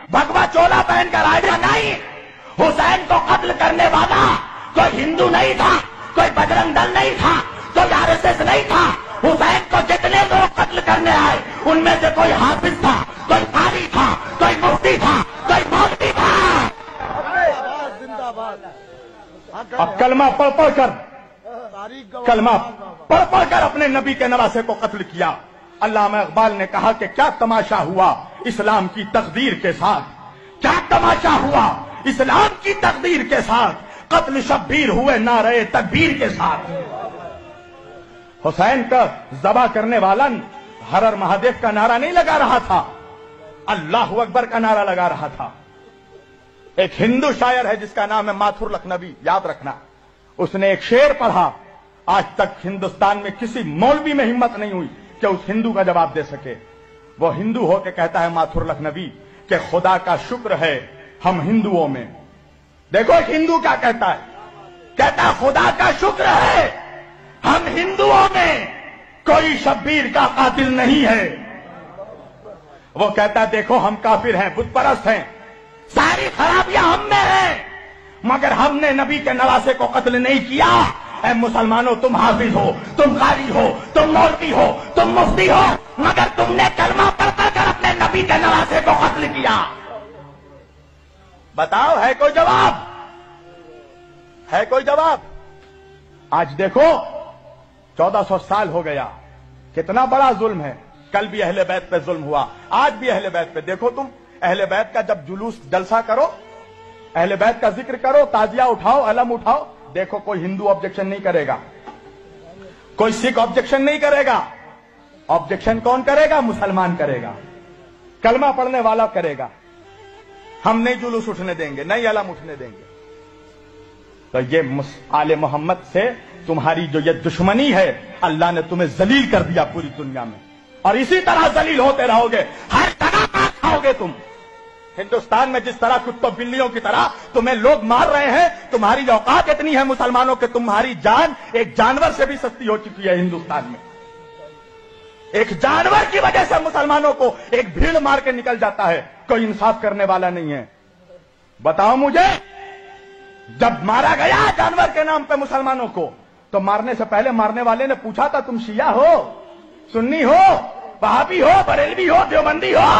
بھگوا چولا پہن کر آئے نہیں. حسین کو قتل کرنے والا کوئی ہندو نہیں تھا, کوئی بجرنگ دل نہیں تھا, کوئی RSS نہیں تھا. حسین کو جتنے لوگ قتل کرنے آئے ان میں سے کوئی حافظ تھا, کوئی قاری تھا, کوئی مفتی تھا, کوئی مولوی تھا. اب کلمہ پڑھ کر اپنے نبی کے نواسے کو قتل کیا. علامہ اقبال نے کہا کہ کیا تماشا ہوا اسلام کی تقدیر کے ساتھ, کیا تماشا ہوا اسلام کی تقدیر کے ساتھ, قتل شبیر ہوئے نعرہ تکبیر کے ساتھ. حسین کا ذبح کرنے والا ہر ہر مہادیو کا نعرہ نہیں لگا رہا تھا, اللہ اکبر کا نعرہ لگا رہا تھا. ایک ہندو شاعر ہے جس کا نام ہے ماتھر لکھنوی, یاد رکھنا. اس نے ایک شعر پڑھا, آج تک ہندوستان میں کسی مولوی میں ہمت نہیں ہوئی کہ اس ہندو کا جواب دے سکے. وہ ہندو ہو کے کہتا ہے ماتھر لکھنوی کہ خدا کا شکر ہے ہم ہندوؤں میں. دیکھو ایک ہندو کیا کہتا ہے, کہتا ہے خدا کا شکر ہے ہم ہندوؤں میں کوئی شبیر کا قاتل نہیں ہے. وہ کہتا ہے دیکھو ہم کافر ہیں, بت پرست ہیں, ساری خرابیاں ہم میں ہیں, مگر ہم نے نبی کے نواسے کو قتل نہیں کیا. اے مسلمانوں, تم حافظ ہو, تم قاری ہو, تم مولوی ہو, تم مفتی ہو, مگر تم نے کلمہ پڑھ کر اپنے نبی کے نواسے کو قتل کیا. بتاؤ ہے کوئی جواب, ہے کوئی جواب؟ آج دیکھو 1400 سال ہو گیا, کتنا بڑا ظلم ہے. کل بھی اہل بیت پہ ظلم ہوا, آج بھی اہل بیت پہ. دیکھو تم اہل بیت کا جب جلوس جلسہ کرو, اہل بیت کا ذکر کرو, تازیہ اٹھاؤ, علم اٹھاؤ, دیکھو کوئی ہندو آبجیکشن نہیں کرے گا, کوئی سکھ آبجیکشن نہیں کرے گا. آبجیکشن کون کرے گا؟ مسلمان کرے گا, کلمہ پڑھنے والا کرے گا. ہم نہیں جلوس اٹھنے دیں گے, نہیں علم اٹھنے دیں گے. تو یہ آل محمد سے تمہاری جو یہ دشمنی ہے, اللہ نے تمہیں ذلیل کر دیا پوری دنیا میں, اور اسی طرح ذلیل ہوتے رہو گے. ہر طرح مار کھاؤ گے تم. ہندوستان میں جس طرح کتوں بلیوں کی طرح تمہیں لوگ مار رہے ہیں, تمہاری اوقات اتنی ہے مسلمانوں کہ تمہاری جان ایک جانور سے بھی سستی ہو چکی ہے ہندوستان میں. ایک جانور کی وجہ سے مسلمانوں کو ایک بھیڑ مار کے نکل جاتا ہے, کوئی انصاف کرنے والا نہیں ہے. بتاؤ مجھے, جب مارا گیا جانور کے نام پہ مسلمانوں کو, تو مارنے سے پہلے مارنے والے نے پوچھا تھا تم شیعہ ہو, سنی ہو, وہابی ہو, بریلوی ہو, دیوبندی ہو؟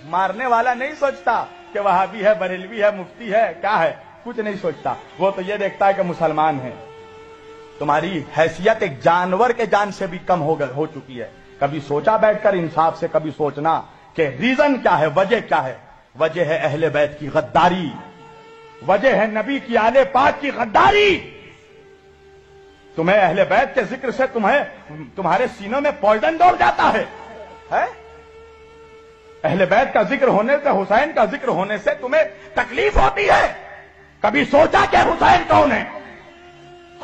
مارنے والا نہیں سوچتا کہ وہابی ہے, بریلوی ہے, مفتی ہے, کیا ہے, کچھ نہیں سوچتا. وہ تو یہ دیکھتا ہے کہ مسلمان ہے. تمہاری حیثیت ایک جانور کے جان سے بھی کم ہو چکی ہے. کبھی سوچا بیٹھ کر انصاف سے, کبھی سوچنا کہ ریزن کیا ہے, وجہ کیا ہے؟ وجہ ہے اہل بیت کی غداری, وجہ ہے نبی کی آل پاک کی غداری. تمہیں اہل بیت کے ذکر سے تمہارے سینوں میں پوائزن دوڑ جاتا ہے. اہل بیت کا ذکر ہونے سے, حسین کا ذکر ہونے سے تمہیں تکلیف ہوتی ہے. کبھی سوچا کہ حسین کون ہے؟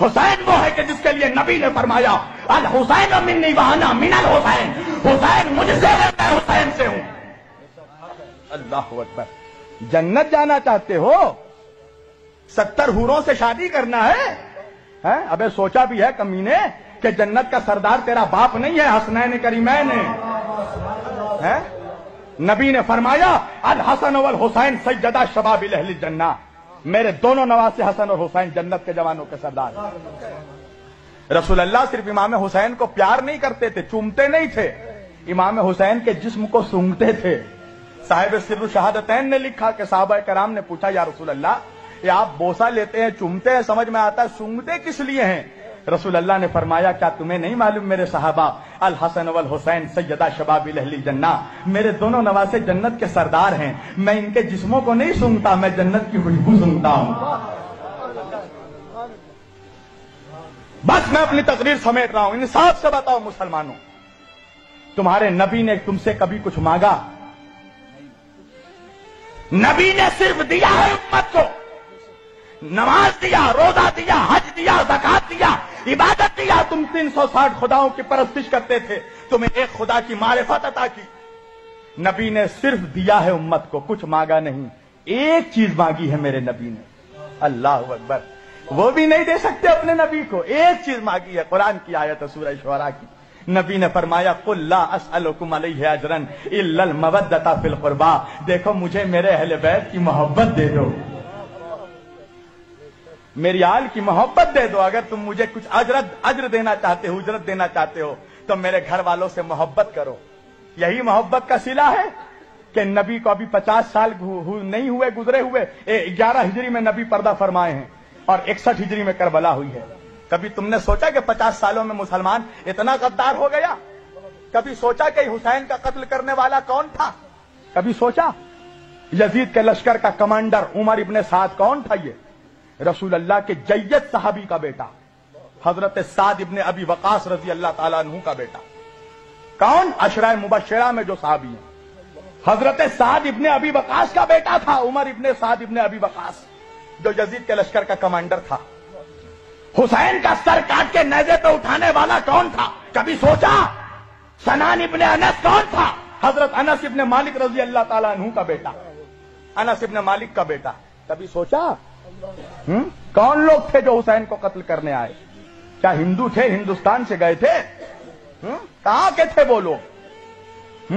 حسین وہ ہے کہ جس کے لیے نبی نے فرمایا الحسین منی وانا من الحسین, حسین مجھ سے ہے, میں حسین سے ہوں. اللہ اکبر. جنت جانا چاہتے ہو, 70 حوروں سے شادی کرنا ہے؟ ابے سوچا بھی ہے کمینے کہ جنت کا سردار تیرا باپ نہیں ہے, حسنین کریمین ہے. نبی نے فرمایا الحسن والحسین سیدا شباب اہل الجنہ, میرے دونوں نواسے حسن اور حسین جنت کے جوانوں کے سردار. رسول اللہ صرف امام حسین کو پیار نہیں کرتے تھے, چومتے نہیں تھے, امام حسین کے جسم کو سونگھتے تھے. صاحب سر الشہادتین نے لکھا کہ صحابہ کرام نے پوچھا یا رسول اللہ, یہ آپ بوسہ لیتے ہیں, چومتے ہیں, سمجھ میں آتا ہے, سونگھتے کس لیے ہیں؟ رسول اللہ نے فرمایا کیا تمہیں نہیں معلوم میرے صحابہ, الحسن والحسین سیدا شباب اہل الجنہ, میرے دونوں نواسے جنت کے سردار ہیں, میں ان کے جسموں کو نہیں سونگھتا, میں جنت کی خوشبو سونگھتا ہوں. بس میں اپنی تقریر سمیٹ رہا ہوں. انصاف سے بتاؤ مسلمانوں, تمہارے نبی نے تم سے کبھی کچھ مانگا؟ نبی نے صرف دیا ہے امت کو, نماز دیا, روزہ دیا, حج دیا, زکات دیا, عبادت دیا. تم 360 خداؤں کی پرستش کرتے تھے, تمہیں ایک خدا کی معرفت عطا کی. نبی نے صرف دیا ہے امت کو, کچھ مانگا نہیں. ایک چیز مانگی ہے میرے نبی نے, اللہ اکبر, وہ بھی نہیں دے سکتے اپنے نبی کو. ایک چیز مانگی ہے, قرآن کی آیت ہے سورہ شعراء کی, نبی نے فرمایا قل لا اسألکم علیہ اجرا الا المودۃ فی القربى، دیکھو مجھے میرے اہل بیت کی محبت دے دو، میری آل کی محبت دے دو، اگر تم مجھے کچھ اجر دینا چاہتے ہو، اجرت دینا چاہتے ہو تو میرے گھر والوں سے محبت کرو۔ یہی محبت کا صلہ ہے کہ نبی کو ابھی 50 سال نہیں ہوئے گزرے ہوئے، 11 ہجری میں نبی پردہ فرمائے ہیں اور 61 ہجری میں کربلا ہوئی ہے۔ کبھی تم نے سوچا کہ 50 سالوں میں مسلمان اتنا غدار ہو گیا؟ کبھی سوچا کہ حسین کا قتل کرنے والا کون تھا؟ کبھی سوچا؟ یزید کے لشکر کا کمانڈر عمر ابن سعد کون تھا؟ یہ رسول اللہ کے جید صحابی کا بیٹا، حضرت سعد ابن ابی وقاص رضی اللہ تعالیٰ عنہ کا بیٹا۔ کون؟ عشرہ مبشرہ میں جو صحابی ہیں، حضرت سعد ابن ابی وقاص کا بیٹا تھا عمر ابن سعد ابن ابی وقاص، جو یزید کے لشکر کا کمانڈر تھا۔ حسین کا سر کاٹ کے نیزے پہ اٹھانے والا کون تھا؟ کبھی سوچا؟ سنان ابن انس کون تھا؟ حضرت انس ابن مالک رضی اللہ تعالیٰ عنہ کا بیٹا، انس ابن مالک کا بیٹا۔ کبھی سوچا؟ کون لوگ تھے جو حسین کو قتل کرنے آئے؟ کیا ہندو تھے؟ ہندوستان سے گئے تھے؟ کہاں کے تھے وہ لوگ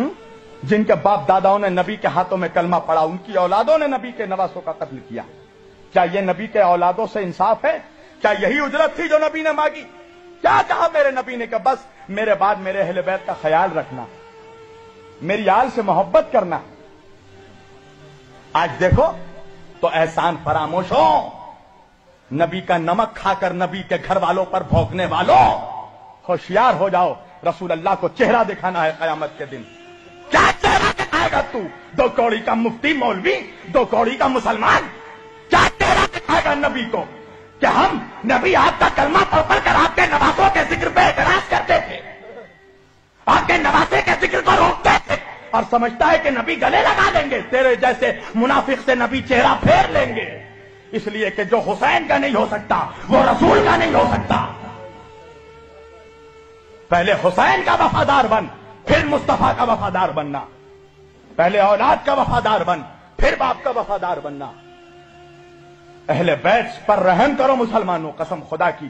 جن کے باپ داداؤں نے نبی کے ہاتھوں میں کلمہ پڑھا، ان کی اولادوں نے نبی کے نواسوں کا قتل کیا؟ کیا یہ نبی کے اولادوں سے انصاف ہے؟ کیا یہی اجرت تھی جو نبی نے مانگی؟ کیا کہا میرے نبی نے کہ بس میرے بعد میرے اہل بیت کا خیال رکھنا، میری آل سے محبت کرنا؟ آج دیکھو تو احسان فراموش ہو، نبی کا نمک کھا کر نبی کے گھر والوں پر بھونکنے والوں، ہوشیار ہو جاؤ، رسول اللہ کو چہرہ دکھانا ہے قیامت کے دن۔ کیا چہرہ دکھائے گا تو؟ 2 کوڑی کا مفتی مولوی، 2 کوڑی کا مسلمان، کیا چہرہ دکھائے گا نبی کو کہ ہم نبی آپ کا کلمہ پڑھ کر آپ کے نواسوں کے ذکر پہ اعتراض کرتے تھے، آپ کے نواسے کے ذکر کو روکتے تھے، اور سمجھتا ہے کہ نبی گلے لگا دیں گے؟ تیرے جیسے منافق سے نبی چہرہ پھیر لیں گے، اس لیے کہ جو حسین کا نہیں ہو سکتا وہ رسول کا نہیں ہو سکتا۔ پہلے حسین کا وفادار بن، پھر مصطفیٰ کا وفادار بننا، پہلے اولاد کا وفادار بن، پھر باپ کا وفادار بننا۔ اہل بیت پر رحم کرو مسلمانوں، قسم خدا کی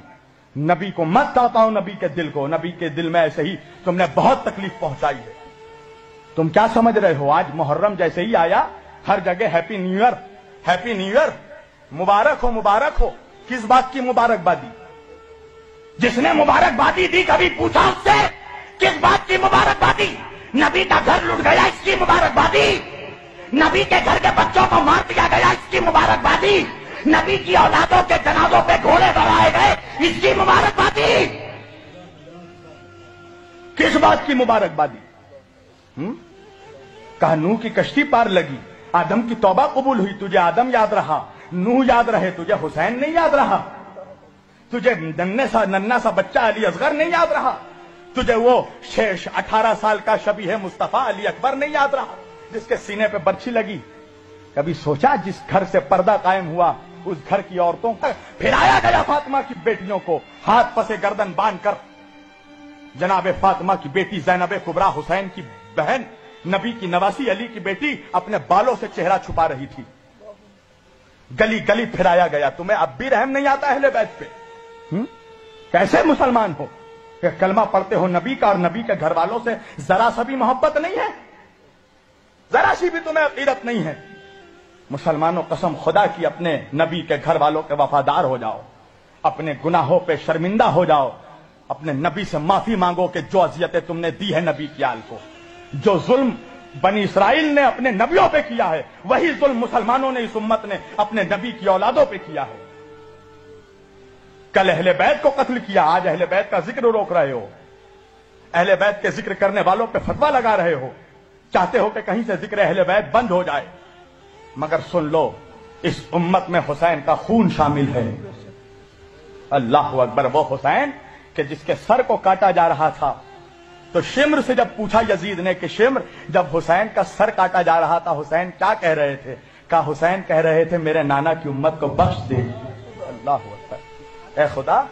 نبی کو مت تاؤ، نبی کے دل کو، نبی کے دل میں ایسے ہی تم نے بہت تکلیف پہنچائی ہے۔ تم کیا سمجھ رہے ہو؟ آج محرم جیسے ہی آیا ہر جگہ happy new year, happy new year, مبارک ہو مبارک ہو۔ کس بات کی مبارکبادی؟ جس نے مبارکبادی دی کبھی پوچھا اس سے کس بات کی مبارکبادی؟ نبی کا گھر لٹ گیا اس کی مبارکبادی، نبی کے گھر کے بچوں کو مار دیا گیا اس کی مبارکبادی، نبی کی اولادوں کے جنازوں پہ گھوڑے بڑھائے گئے اس کی مبارکبادی۔ کس بات کی مبارکبادی؟ کہا نوح کی کشتی پار لگی، آدم کی توبہ قبول ہوئی، تجھے آدم یاد رہا، نوح یاد رہے، تجھے حسین نہیں یاد رہا، تجھے ننھا سا بچہ علی اصغر نہیں یاد رہا، تجھے وہ 18 سال کا شبیہ مصطفیٰ علی اکبر نہیں یاد رہا جس کے سینے پہ برچھی لگی؟ کبھی سوچا جس گھر سے پردہ قائم ہوا اس گھر کی عورتوں کو پھرایا گیا، فاطمہ کی بیٹیوں کو ہاتھ پسے گردن باندھ کر، جناب فاطمہ کی بیٹی زینب کبریٰ حسین کی بہن، نبی کی نواسی علی کی بیٹی اپنے بالوں سے چہرہ چھپا رہی تھی، گلی گلی پھرایا گیا۔ تمہیں اب بھی رحم نہیں آتا اہل بیت پہ؟ کیسے مسلمان ہو کہ کلمہ پڑھتے ہو نبی کا اور نبی کے گھر والوں سے ذرا سا بھی محبت نہیں ہے، ذرا سی بھی تمہیں عقیدت نہیں ہے؟ مسلمانوں قسم خدا کی اپنے نبی کے گھر والوں کے وفادار ہو جاؤ، اپنے گناہوں پہ شرمندہ ہو جاؤ، اپنے نبی سے معافی مانگو کہ جو اذیتیں تم نے دی ہے نبی کی آل کو، جو ظلم بنی اسرائیل نے اپنے نبیوں پہ کیا ہے وہی ظلم مسلمانوں نے، اس امت نے اپنے نبی کی اولادوں پہ کیا ہے۔ کل اہل بیت کو قتل کیا، آج اہل بیت کا ذکر روک رہے ہو، اہل بیت کے ذکر کرنے والوں پہ فتویٰ لگا رہے ہو، چاہتے ہو کہ کہیں سے ذکر اہل بیت بند ہو جائے، مگر سن لو اس امت میں حسین کا خون شامل ہے۔ اللہ اکبر! وہ حسین کہ جس کے سر کو کاٹا جا رہا تھا تو شمر سے جب پوچھا یزید نے کہ شمر جب حسین کا سر کاٹا جا رہا تھا حسین کیا کہہ رہے تھے؟ کہا حسین کہہ رہے تھے میرے نانا کی امت کو بخش دے۔ اللہ اکبر! اے خدا